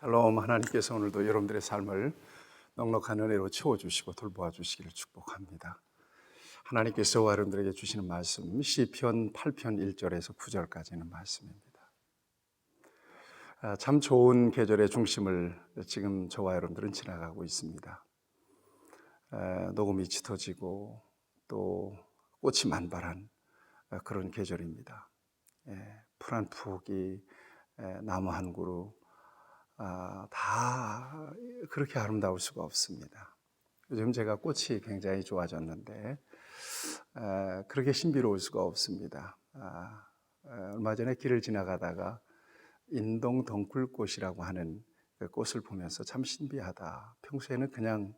샬롬. 하나님께서 오늘도 여러분들의 삶을 넉넉한 은혜로 채워주시고 돌보아 주시기를 축복합니다. 하나님께서 저와 여러분들에게 주시는 말씀 시편 8편 1절에서 9절까지는 말씀입니다. 참 좋은 계절의 중심을 지금 저와 여러분들은 지나가고 있습니다. 녹음이 짙어지고 또 꽃이 만발한 그런 계절입니다. 풀 한 푸기, 나무 한 그루 다 그렇게 아름다울 수가 없습니다. 요즘 제가 꽃이 굉장히 좋아졌는데 그렇게 신비로울 수가 없습니다. 얼마 전에 길을 지나가다가 인동 덩굴꽃이라고 하는 그 꽃을 보면서 참 신비하다. 평소에는 그냥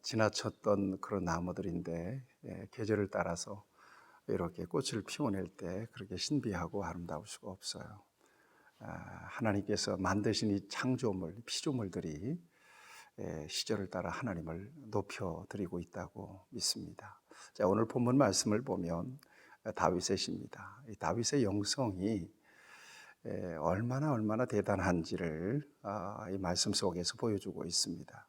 지나쳤던 그런 나무들인데 계절을 따라서 이렇게 꽃을 피워낼 때 그렇게 신비하고 아름다울 수가 없어요. 하나님께서 만드신 이 창조물, 피조물들이 시절을 따라 하나님을 높여드리고 있다고 믿습니다. 자, 오늘 본문 말씀을 보면 다윗의 시입니다. 이 다윗의 영성이 얼마나 대단한지를 이 말씀 속에서 보여주고 있습니다.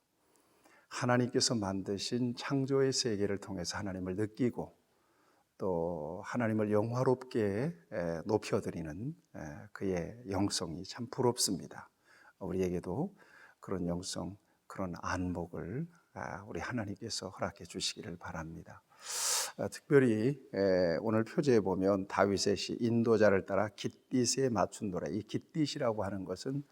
하나님께서 만드신 창조의 세계를 통해서 하나님을 느끼고 또 하나님을 영화롭게 높여드리는 그의 영성이 참 부럽습니다. 우리에게도 그런 영성, 그런 안목을 우리 하나님께서 허락해 주시기를 바랍니다. 특별히 오늘 표제에 보면 다윗의 시 인도자를 따라 깃딧에 맞춘 노래, 이 깃딧이라고 하는 것은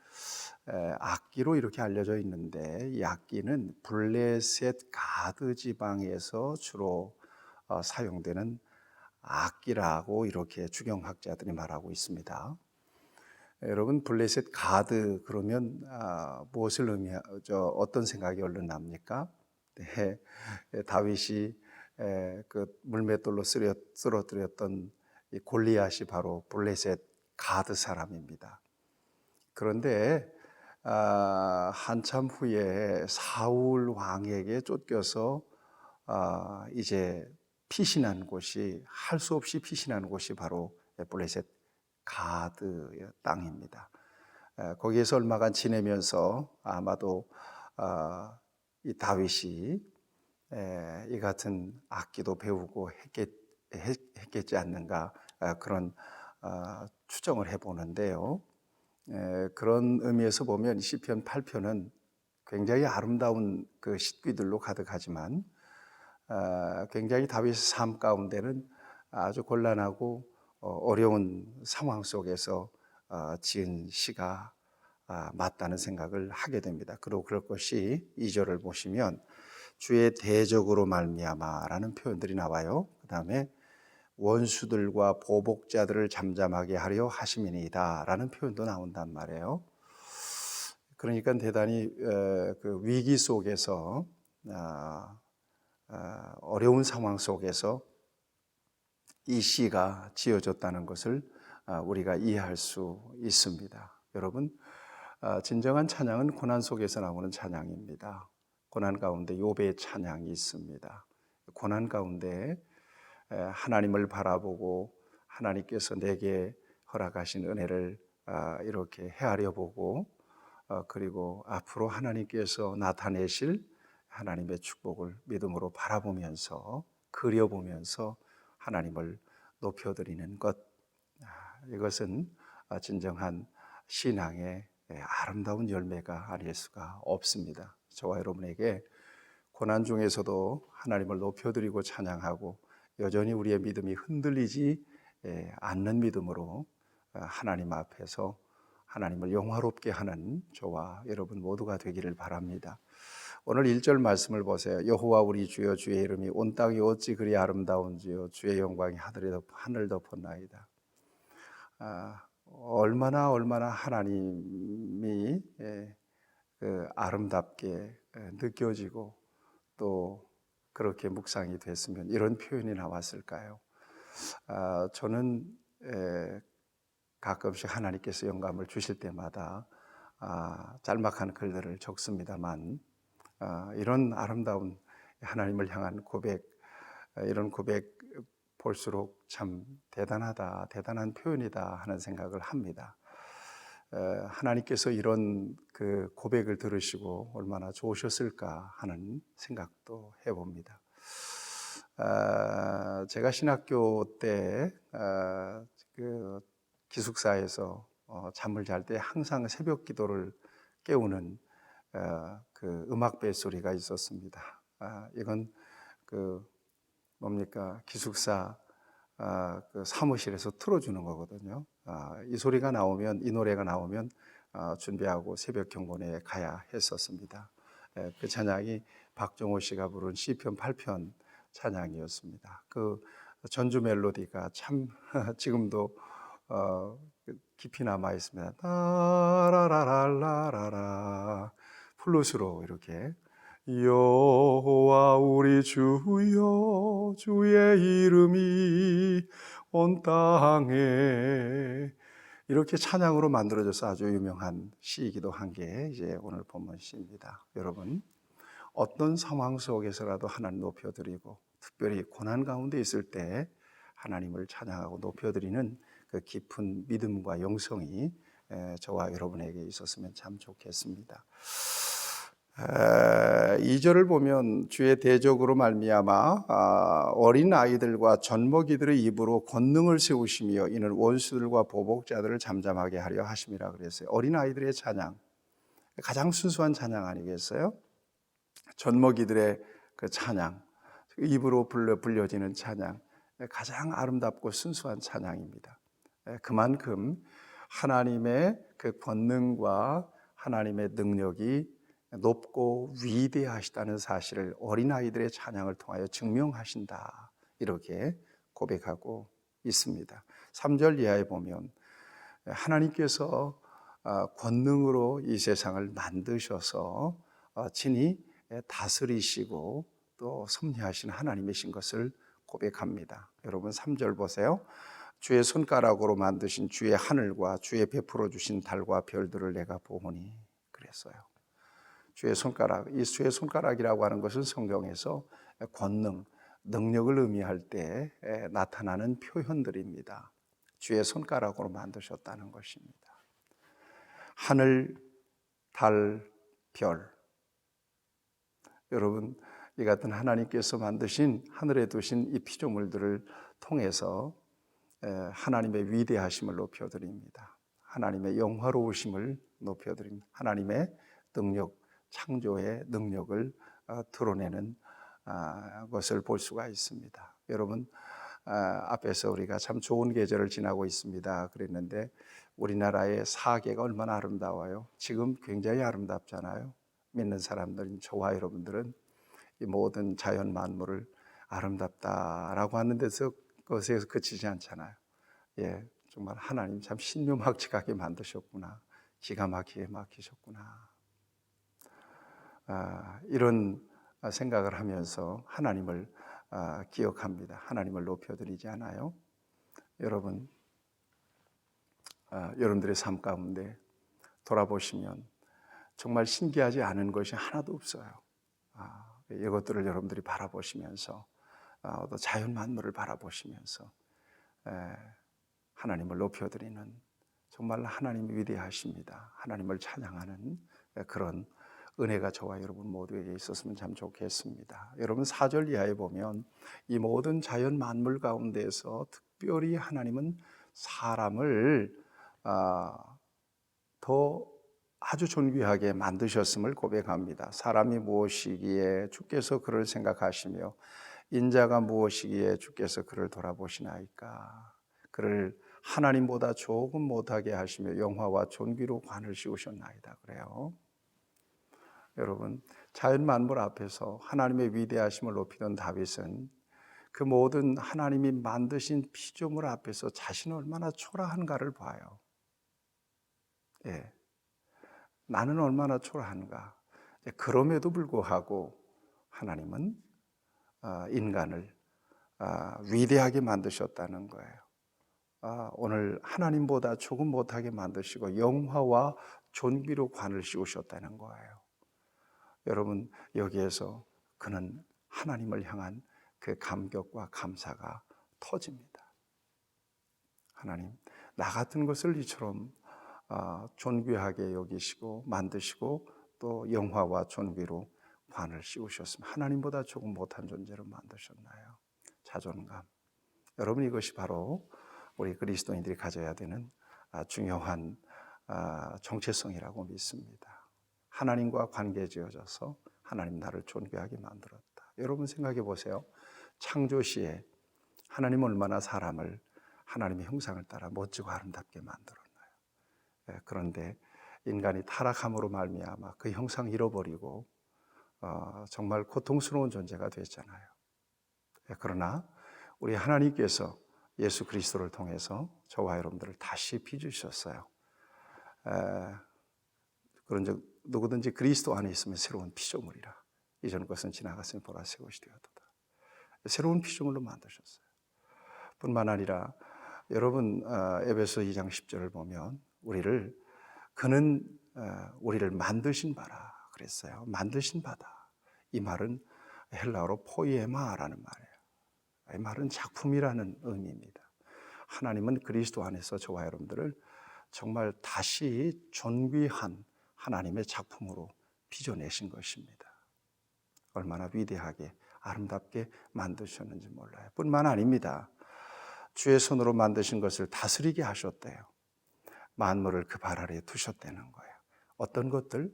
악기로 이렇게 알려져 있는데 이 악기는 블레셋 가드 지방에서 주로 사용되는 악기라고 이렇게 주경학자들이 말하고 있습니다. 여러분, 블레셋 가드 그러면 무엇을 어떤 생각이 얼른 납니까? 네, 다윗이 그 물맷돌로 쓰러뜨렸던 이 골리앗이 바로 블레셋 가드 사람입니다. 그런데 한참 후에 사울 왕에게 쫓겨서 이제 피신한 곳이 할 수 없이 피신한 곳이 바로 블레셋 가드 땅입니다. 거기에서 얼마간 지내면서 아마도 이 다윗이 이 같은 악기도 배우고 했겠지 않는가 그런 추정을 해보는데요. 그런 의미에서 보면 시편 8편은 굉장히 아름다운 그 시귀들로 가득하지만 굉장히 다윗의 삶 가운데는 아주 곤란하고 어려운 상황 속에서 지은 시가 맞다는 생각을 하게 됩니다. 그리고 그럴 것이 2절을 보시면 주의 대적으로 말미암아라는 표현들이 나와요. 그 다음에 원수들과 보복자들을 잠잠하게 하려 하심이니이다 라는 표현도 나온단 말이에요. 그러니까 대단히 그 위기 속에서 어려운 상황 속에서 이 시가 지어졌다는 것을 우리가 이해할 수 있습니다. 여러분, 진정한 찬양은 고난 속에서 나오는 찬양입니다. 고난 가운데 욥의 찬양이 있습니다. 고난 가운데 하나님을 바라보고 하나님께서 내게 허락하신 은혜를 이렇게 헤아려 보고 그리고 앞으로 하나님께서 나타내실 하나님의 축복을 믿음으로 바라보면서 그려보면서 하나님을 높여드리는 것, 이것은 진정한 신앙의 아름다운 열매가 아닐 수가 없습니다. 저와 여러분에게 고난 중에서도 하나님을 높여드리고 찬양하고 여전히 우리의 믿음이 흔들리지 않는 믿음으로 하나님 앞에서 하나님을 영화롭게 하는 저와 여러분 모두가 되기를 바랍니다. 오늘 1절 말씀을 보세요. 여호와 우리 주여 주의 이름이 온 땅이 어찌 그리 아름다운지요 주의 영광이 하늘 덮었나이다. 얼마나 하나님이 그 아름답게 느껴지고 또 그렇게 묵상이 됐으면 이런 표현이 나왔을까요? 저는 가끔씩 하나님께서 영감을 주실 때마다 짤막한 글들을 적습니다만 이런 아름다운 하나님을 향한 고백, 이런 고백 볼수록 참 대단하다, 대단한 표현이다 하는 생각을 합니다. 하나님께서 이런 그 고백을 들으시고 얼마나 좋으셨을까 하는 생각도 해봅니다. 제가 신학교 때 그 기숙사에서 잠을 잘 때 항상 새벽 기도를 깨우는 그 음악 벨소리가 있었습니다. 이건 그 뭡니까 기숙사 그 사무실에서 틀어주는 거거든요. 이 소리가 나오면 이 노래가 나오면 준비하고 새벽 경건에 가야 했었습니다. 그 찬양이 박정호 씨가 부른 시편 8편 찬양이었습니다. 그 전주 멜로디가 참 지금도 깊이 남아 있습니다. 라라라라라라 플룻으로 이렇게 여호와 우리 주여 주의 이름이 온 땅에 이렇게 찬양으로 만들어져서 아주 유명한 시이기도 한 게 이제 오늘 본문 시입니다. 여러분 어떤 상황 속에서라도 하나님 높여드리고 특별히 고난 가운데 있을 때 하나님을 찬양하고 높여드리는 그 깊은 믿음과 영성이 저와 여러분에게 있었으면 참 좋겠습니다. 2절을 보면 주의 대적으로 말미암아 어린 아이들과 젖먹이들의 입으로 권능을 세우시며 이는 원수들과 보복자들을 잠잠하게 하려 하심이라 그랬어요. 어린 아이들의 찬양 가장 순수한 찬양 아니겠어요? 젖먹이들의 그 찬양 입으로 불려지는 찬양 가장 아름답고 순수한 찬양입니다. 그만큼 하나님의 그 권능과 하나님의 능력이 높고 위대하시다는 사실을 어린아이들의 찬양을 통하여 증명하신다 이렇게 고백하고 있습니다. 3절 이하에 보면 하나님께서 권능으로 이 세상을 만드셔서 친히 다스리시고 또 섭리하신 하나님이신 것을 고백합니다. 여러분 3절 보세요. 주의 손가락으로 만드신 주의 하늘과 주의 베풀어 주신 달과 별들을 내가 보오니 그랬어요. 주의 손가락, 이 주의 손가락이라고 하는 것은 성경에서 권능, 능력을 의미할 때 나타나는 표현들입니다. 주의 손가락으로 만드셨다는 것입니다. 하늘, 달, 별. 여러분, 이 같은 하나님께서 만드신 하늘에 두신 이 피조물들을 통해서 하나님의 위대하심을 높여드립니다. 하나님의 영화로우심을 높여드립니다. 하나님의 능력, 창조의 능력을 드러내는 것을 볼 수가 있습니다. 여러분 앞에서 우리가 참 좋은 계절을 지나고 있습니다 그랬는데 우리나라의 사계가 얼마나 아름다워요. 지금 굉장히 아름답잖아요. 믿는 사람들인 저와 여러분들은 이 모든 자연 만물을 아름답다라고 하는 데서 것에서 그치지 않잖아요. 예, 정말 하나님 참 신묘막측하게 만드셨구나. 기가 막히게 막히셨구나. 이런 생각을 하면서 하나님을 기억합니다. 하나님을 높여드리지 않아요? 여러분, 여러분들의 삶 가운데 돌아보시면 정말 신기하지 않은 것이 하나도 없어요. 이것들을 여러분들이 바라보시면서 또 자연 만물을 바라보시면서 하나님을 높여드리는 정말 하나님이 위대하십니다. 하나님을 찬양하는 그런 은혜가 저와 여러분 모두에게 있었으면 참 좋겠습니다. 여러분 4절 이하에 보면 이 모든 자연 만물 가운데서 특별히 하나님은 사람을 더 아주 존귀하게 만드셨음을 고백합니다. 사람이 무엇이기에 주께서 그를 생각하시며 인자가 무엇이기에 주께서 그를 돌아보시나이까. 그를 하나님보다 조금 못하게 하시며 영화와 존귀로 관을 씌우셨나이다 그래요. 여러분 자연 만물 앞에서 하나님의 위대하심을 높이던 다윗은 그 모든 하나님이 만드신 피조물 앞에서 자신은 얼마나 초라한가를 봐요. 예, 나는 얼마나 초라한가. 그럼에도 불구하고 하나님은 인간을 위대하게 만드셨다는 거예요. 오늘 하나님보다 조금 못하게 만드시고 영화와 존귀로 관을 씌우셨다는 거예요. 여러분 여기에서 그는 하나님을 향한 그 감격과 감사가 터집니다. 하나님, 나 같은 것을 이처럼 존귀하게 여기시고 만드시고 또 영화와 존귀로 관을 씌우셨으면 하나님보다 조금 못한 존재로 만드셨나요? 자존감. 여러분, 이것이 바로 우리 그리스도인들이 가져야 되는 중요한 정체성이라고 믿습니다. 하나님과 관계 지어져서 하나님 나를 존귀하게 만들었다. 여러분 생각해 보세요. 창조 시에 하나님 얼마나 사람을 하나님의 형상을 따라 멋지고 아름답게 만들었나요? 그런데 인간이 타락함으로 말미암아 그 형상 잃어버리고 정말 고통스러운 존재가 됐잖아요. 그러나 우리 하나님께서 예수 그리스도를 통해서 저와 여러분들을 다시 빚으셨어요. 그런즉 누구든지 그리스도 안에 있으면 새로운 피조물이라. 이전 것은 지나갔으니 보라 새 것이 되었도다. 새로운 피조물로 만드셨어요. 뿐만 아니라 여러분 에베소 2장 10절을 보면 그는 우리를 만드신 바라 그랬어요. 만드신 바다. 이 말은 헬라어로 포이에마라는 말이에요. 이 말은 작품이라는 의미입니다. 하나님은 그리스도 안에서 저와 여러분들을 정말 다시 존귀한 하나님의 작품으로 빚어내신 것입니다. 얼마나 위대하게 아름답게 만드셨는지 몰라요. 뿐만 아닙니다. 주의 손으로 만드신 것을 다스리게 하셨대요. 만물을 그 발 아래에 두셨다는 거예요. 어떤 것들?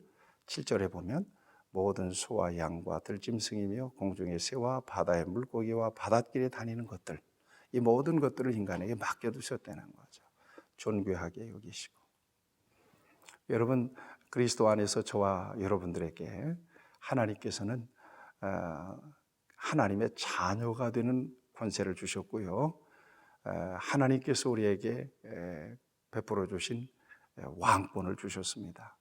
7절에 보면 모든 소와 양과 들짐승이며 공중의 새와 바다의 물고기와 바닷길에 다니는 것들, 이 모든 것들을 인간에게 맡겨두셨다는 거죠. 존귀하게 여기시고. 여러분, 그리스도 안에서 저와 여러분들에게 하나님께서는 하나님의 자녀가 되는 권세를 주셨고요. 하나님께서 우리에게 베풀어 주신 왕권을 주셨습니다.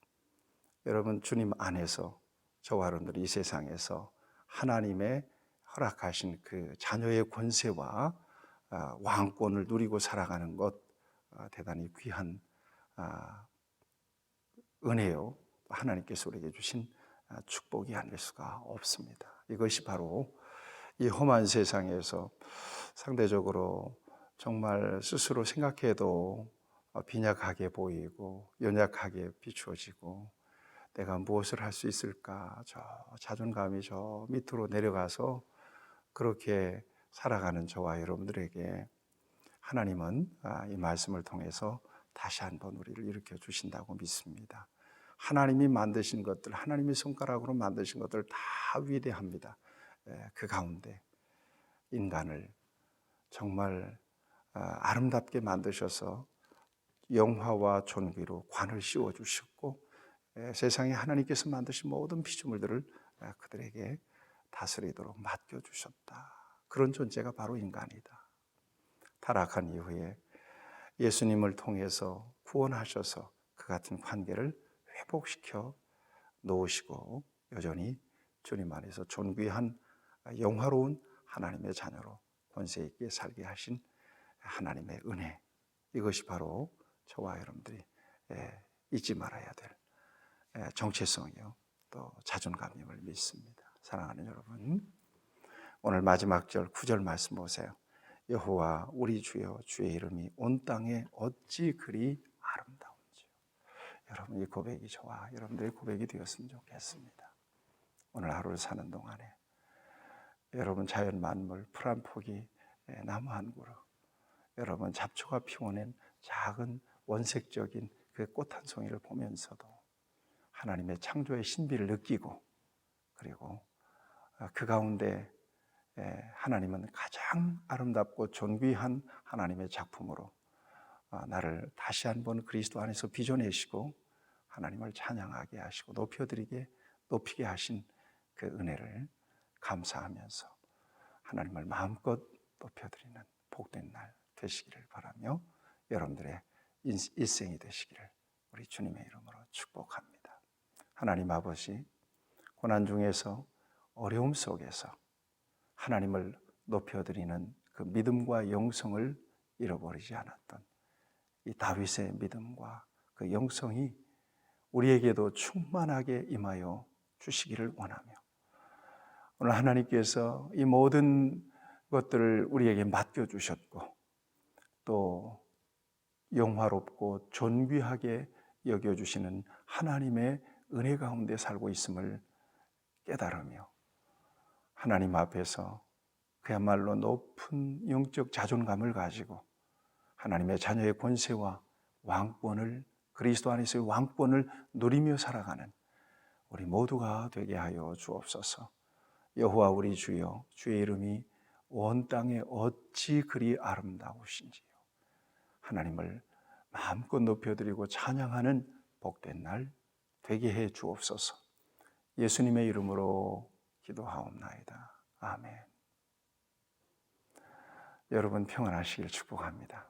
여러분, 주님 안에서 저와 여러분들이 이 세상에서 하나님의 허락하신 그 자녀의 권세와 왕권을 누리고 살아가는 것 대단히 귀한 은혜요. 하나님께서 우리에게 주신 축복이 아닐 수가 없습니다. 이것이 바로 이 험한 세상에서 상대적으로 정말 스스로 생각해도 빈약하게 보이고 연약하게 비추어지고 내가 무엇을 할 수 있을까? 저 자존감이 저 밑으로 내려가서 그렇게 살아가는 저와 여러분들에게 하나님은 이 말씀을 통해서 다시 한번 우리를 일으켜 주신다고 믿습니다. 하나님이 만드신 것들, 하나님의 손가락으로 만드신 것들 다 위대합니다. 그 가운데 인간을 정말 아름답게 만드셔서 영화와 존귀로 관을 씌워 주셨고 세상에 하나님께서 만드신 모든 피조물들을 그들에게 다스리도록 맡겨주셨다. 그런 존재가 바로 인간이다. 타락한 이후에 예수님을 통해서 구원하셔서 그 같은 관계를 회복시켜 놓으시고 여전히 주님 안에서 존귀한 영화로운 하나님의 자녀로 권세 있게 살게 하신 하나님의 은혜, 이것이 바로 저와 여러분들이 잊지 말아야 될 정체성이요 또 자존감임을 믿습니다. 사랑하는 여러분, 오늘 마지막 절 9절 말씀 보세요. 여호와 우리 주여 주의 이름이 온 땅에 어찌 그리 아름다운지요. 여러분, 이 고백이 저와 여러분들의 고백이 되었으면 좋겠습니다. 오늘 하루를 사는 동안에 여러분 자연 만물, 풀 한 포기, 나무 한 그루, 여러분 잡초가 피워낸 작은 원색적인 그 꽃 한 송이를 보면서도 하나님의 창조의 신비를 느끼고 그리고 그 가운데 하나님은 가장 아름답고 존귀한 하나님의 작품으로 나를 다시 한번 그리스도 안에서 빚어내시고 하나님을 찬양하게 하시고 높이게 하신 그 은혜를 감사하면서 하나님을 마음껏 높여드리는 복된 날 되시기를 바라며 여러분들의 일생이 되시기를 우리 주님의 이름으로 축복합니다. 하나님 아버지, 고난 중에서 어려움 속에서 하나님을 높여드리는 그 믿음과 영성을 잃어버리지 않았던 이 다윗의 믿음과 그 영성이 우리에게도 충만하게 임하여 주시기를 원하며 오늘 하나님께서 이 모든 것들을 우리에게 맡겨주셨고 또 영화롭고 존귀하게 여겨주시는 하나님의 은혜 가운데 살고 있음을 깨달으며 하나님 앞에서 그야말로 높은 영적 자존감을 가지고 하나님의 자녀의 권세와 왕권을, 그리스도 안에서의 왕권을 누리며 살아가는 우리 모두가 되게 하여 주옵소서. 여호와 우리 주여, 주의 이름이 온 땅에 어찌 그리 아름다우신지요. 하나님을 마음껏 높여드리고 찬양하는 복된 날 되게 해 주옵소서. 예수님의 이름으로 기도하옵나이다. 아멘. 여러분 평안하시길 축복합니다.